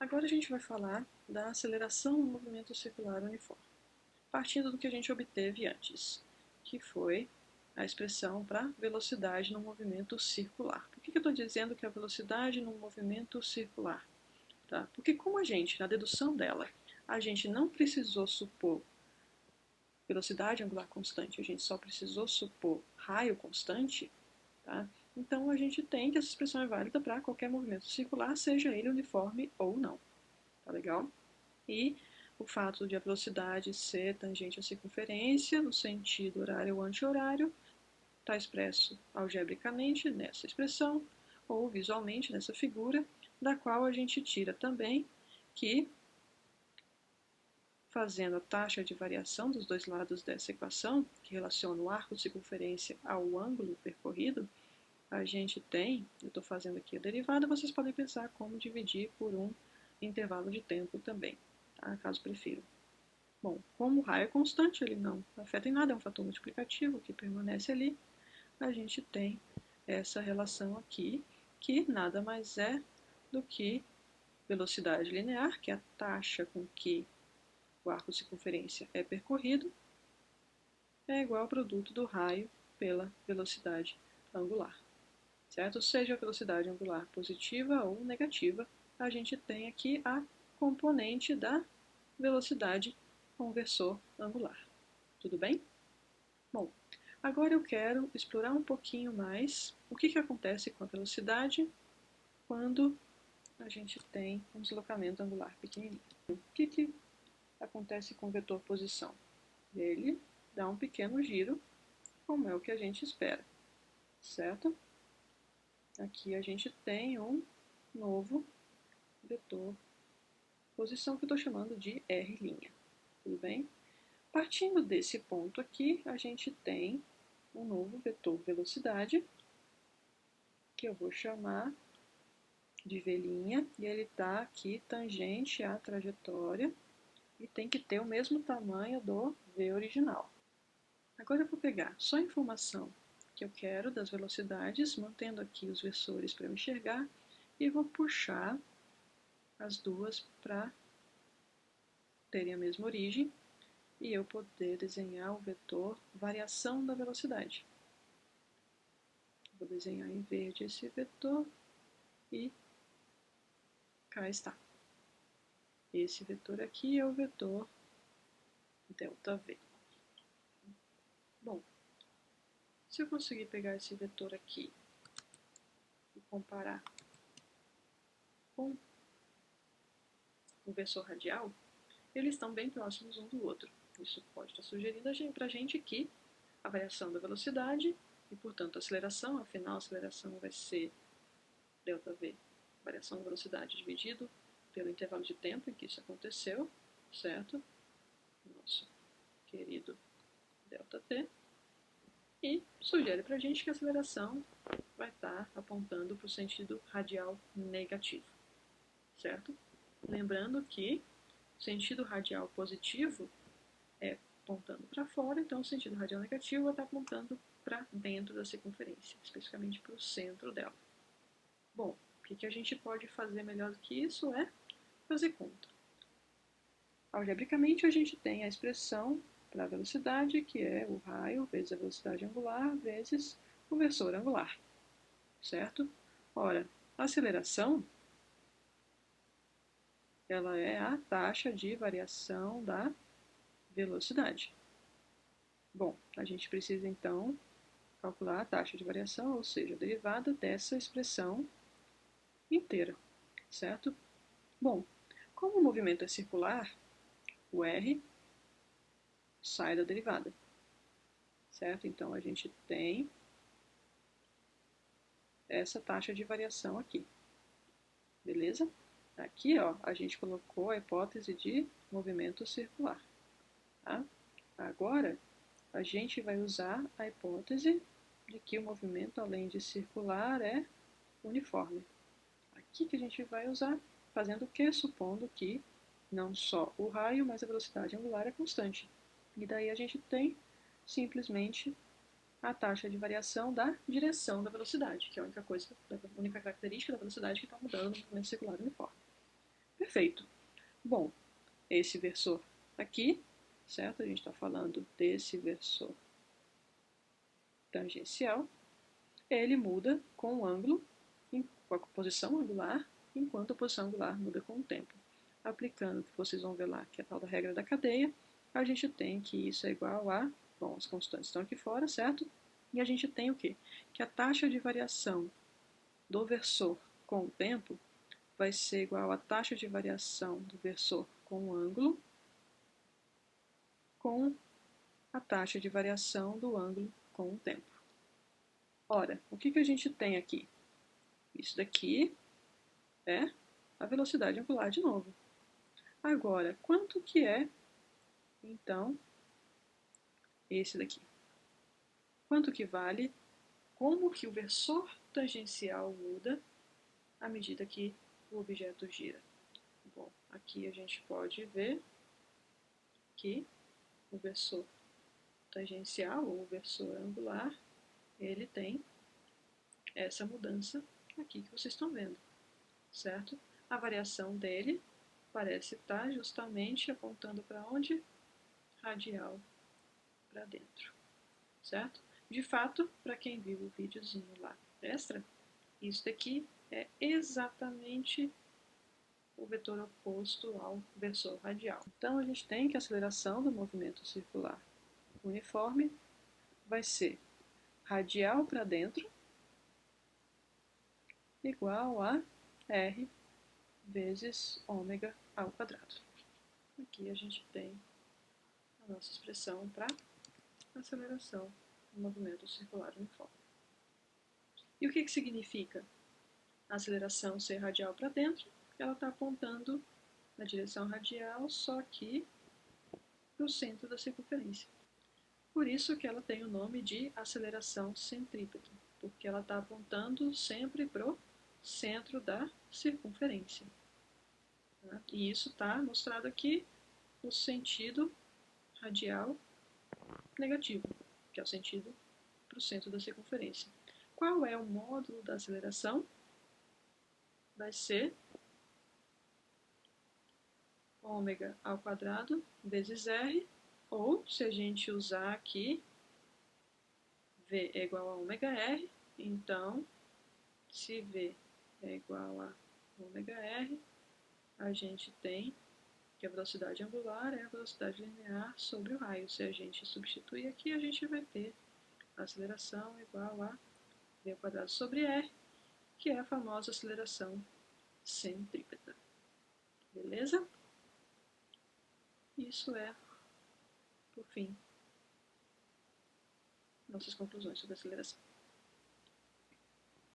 Agora a gente vai falar da aceleração no movimento circular uniforme, partindo do que a gente obteve antes, que foi a expressão para velocidade no movimento circular. Por que eu estou dizendo que a velocidade no movimento circular? Tá? Porque como a gente, na dedução dela, a gente não precisou supor velocidade angular constante, a gente só precisou supor raio constante, tá? Então a gente tem que essa expressão é válida para qualquer movimento circular, seja ele uniforme ou não. Tá legal? E o fato de a velocidade ser tangente à circunferência no sentido horário ou anti-horário está expresso algebricamente nessa expressão ou visualmente nessa figura, da qual a gente tira também que, fazendo a taxa de variação dos dois lados dessa equação, que relaciona o arco de circunferência ao ângulo percorrido, a gente tem, eu estou fazendo aqui a derivada, vocês podem pensar como dividir por um intervalo de tempo também, tá? Caso prefiram. Bom, como o raio é constante, ele não afeta em nada, é um fator multiplicativo que permanece ali, a gente tem essa relação aqui, que nada mais é do que velocidade linear, que é a taxa com que o arco de circunferência é percorrido, é igual ao produto do raio pela velocidade angular. Certo? Seja a velocidade angular positiva ou negativa, a gente tem aqui a componente da velocidade conversor angular. Tudo bem? Bom, agora eu quero explorar um pouquinho mais o que acontece com a velocidade quando a gente tem um deslocamento angular pequenininho. O que acontece com o vetor posição? Ele dá um pequeno giro, como é o que a gente espera, certo? Aqui a gente tem um novo vetor posição que eu estou chamando de R', tudo bem? Partindo desse ponto aqui, a gente tem um novo vetor velocidade, que eu vou chamar de V', e ele está aqui tangente à trajetória, e tem que ter o mesmo tamanho do V original. Agora eu vou pegar só a informação que eu quero das velocidades, mantendo aqui os versores para eu enxergar, e vou puxar as duas para terem a mesma origem, e eu poder desenhar o vetor variação da velocidade. Vou desenhar em verde esse vetor e cá está. Esse vetor aqui é o vetor ΔV. Bom, se eu conseguir pegar esse vetor aqui e comparar com o versor radial, eles estão bem próximos um do outro. Isso pode estar sugerindo para a gente que a variação da velocidade e, portanto, a aceleração, afinal a aceleração vai ser ΔV, variação da velocidade dividido pelo intervalo de tempo em que isso aconteceu, certo? Nosso querido ΔT. E sugere para a gente que a aceleração vai estar apontando para o sentido radial negativo, certo? Lembrando que o sentido radial positivo é apontando para fora, então o sentido radial negativo vai estar apontando para dentro da circunferência, especificamente para o centro dela. Bom, o que a gente pode fazer melhor do que isso é fazer conta. Algebricamente, a gente tem a expressão para a velocidade, que é o raio vezes a velocidade angular vezes o versor angular, certo? Ora, a aceleração, ela é a taxa de variação da velocidade. Bom, a gente precisa então calcular a taxa de variação, ou seja, a derivada dessa expressão inteira, certo? Bom, como o movimento é circular, o R sai da derivada, certo? Então a gente tem essa taxa de variação aqui, beleza? Aqui, ó, a gente colocou a hipótese de movimento circular, tá? Agora, a gente vai usar a hipótese de que o movimento, além de circular, é uniforme. Aqui que a gente vai usar, fazendo o quê? Supondo que não só o raio, mas a velocidade angular é constante. E daí a gente tem simplesmente a taxa de variação da direção da velocidade, que é a única característica da velocidade que está mudando no movimento circular uniforme. Perfeito. Bom, esse versor aqui, certo? A gente está falando desse versor tangencial. Ele muda com o ângulo, com a posição angular, enquanto a posição angular muda com o tempo. Aplicando o que vocês vão ver lá, que é a tal da regra da cadeia, a gente tem que isso é igual a, bom, as constantes estão aqui fora, certo? E a gente tem o quê? Que a taxa de variação do versor com o tempo vai ser igual à taxa de variação do versor com o ângulo com a taxa de variação do ângulo com o tempo. Ora, o que a gente tem aqui? Isso daqui é a velocidade angular de novo. Agora, quanto que é, então, esse daqui? Quanto que vale? Como que o versor tangencial muda à medida que o objeto gira? Bom, aqui a gente pode ver que o versor tangencial ou o versor angular, ele tem essa mudança aqui que vocês estão vendo, certo? A variação dele parece estar justamente apontando para onde? Radial para dentro, certo? De fato, para quem viu o videozinho lá extra, isso daqui é exatamente o vetor oposto ao versor radial. Então, a gente tem que a aceleração do movimento circular uniforme vai ser radial para dentro igual a R vezes ômega ao quadrado. Aqui a gente tem a nossa expressão para aceleração do movimento circular uniforme. E o que significa a aceleração ser radial para dentro? Ela está apontando na direção radial, só que para o centro da circunferência. Por isso que ela tem o nome de aceleração centrípeta, porque ela está apontando sempre para o centro da circunferência. E isso está mostrado aqui no sentido radial negativo, que é o sentido para o centro da circunferência. Qual é o módulo da aceleração? Vai ser ômega ao quadrado vezes R, ou se a gente usar aqui V é igual a ômega R, então se V é igual a ômega R, a gente tem que a velocidade angular é a velocidade linear sobre o raio. Se a gente substituir aqui, a gente vai ter a aceleração igual a V ao quadrado sobre R, que é a famosa aceleração centrípeta. Beleza? Isso é, por fim, nossas conclusões sobre a aceleração.